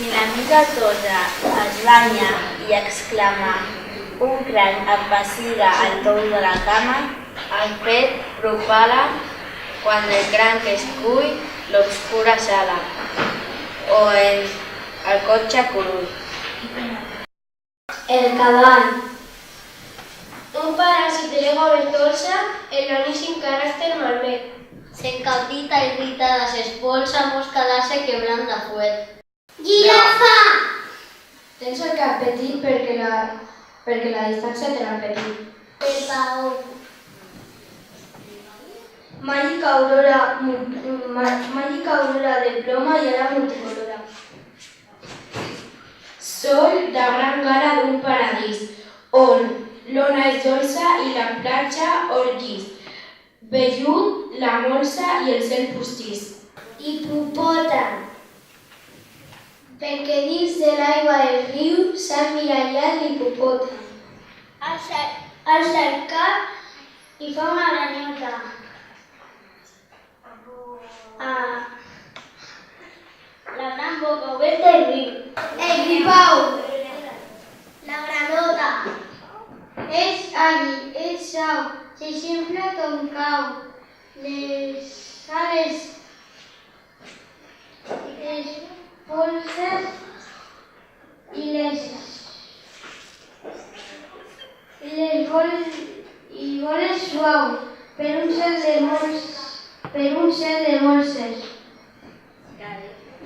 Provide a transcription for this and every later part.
Si l'amiga Tosa es banya i exclama «Un cranc em pessiga al tou de la cama», el pet propala quan el cranc es cull l'obscura sala o el cotxe curull. El cavall. Un paràsit de l'aigua ventosa, el noni sin caràcter malmet. S'encabrita irritada, s'espolsa, mosca d'ase que blanda fuet. Girafa! Tens el cap petit perquè la distància te l'ha petit. El paó. Màgica aurora de ploma i ara multicolora. Sol de gran gala d'un paradís, on l'ona és dolça i la platja or llis. Vellut, la molsa i el cel postís. Hipopòtam. Perquè dins de l'aigua del riu s'ha emmirallat l'hipopòtam. Alça el cap i fa una granyota. La gran boca oberta i riu. El gripau. La granota. És àgil, és sau, s'eixinfla ton cau. Les ales, les polses i les voles suau per un cel de molses.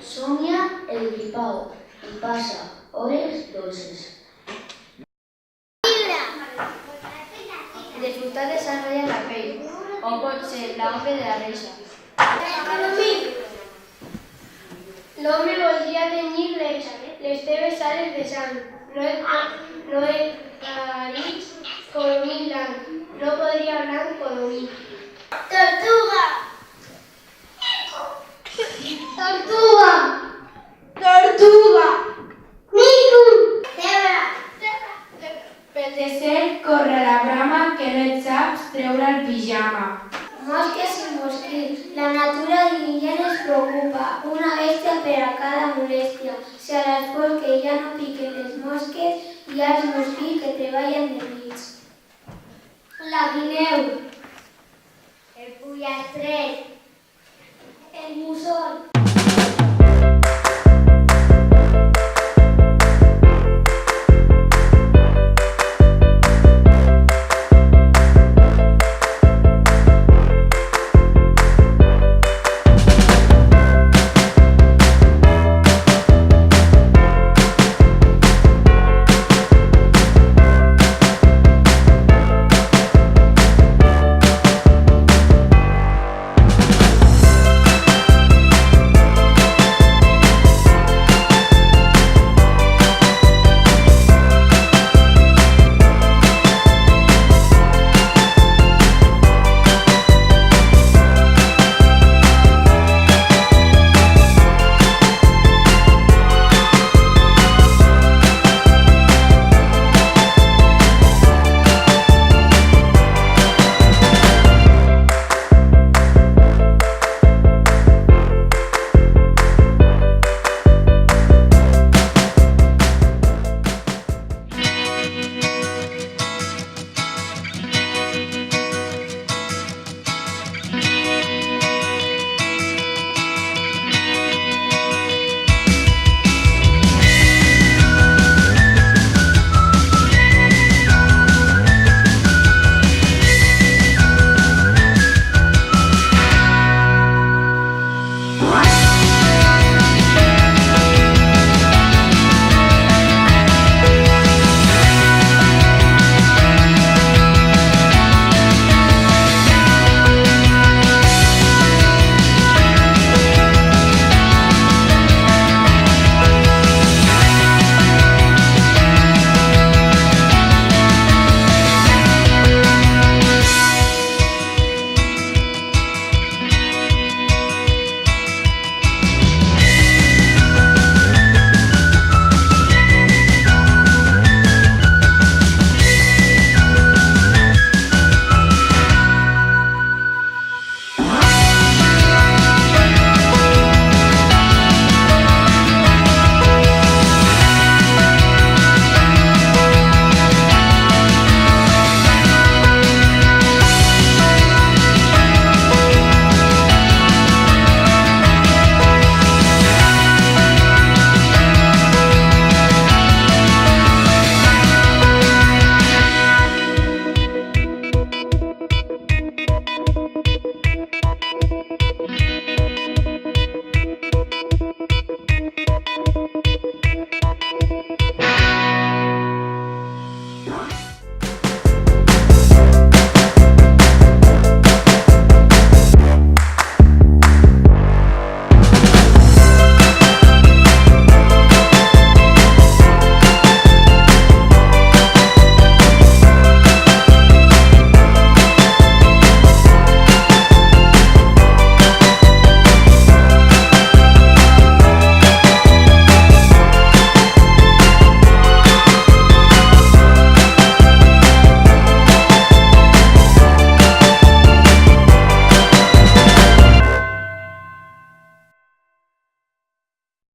Somia el gripau i passa hores dolces. Disfrutar desarrolla la pell, o pot ser la hombre de la reixa. L'home voldria tenyir les teves ales de sang. No et carits codomí blanc. No podria blanc codomí. Tortuga! Tortuga! Tortuga! Mico! Zebra! Pel desert corre la brama que no et saps treure el pijama. Mosques i mosquits. La natura diligent es preocupa. Una bèstia per a cada molèstia. Si a l'esport que ja no piquen les mosques, hi ha els mosquits que treballen de nits. La guineu. El pollastre. El mussol.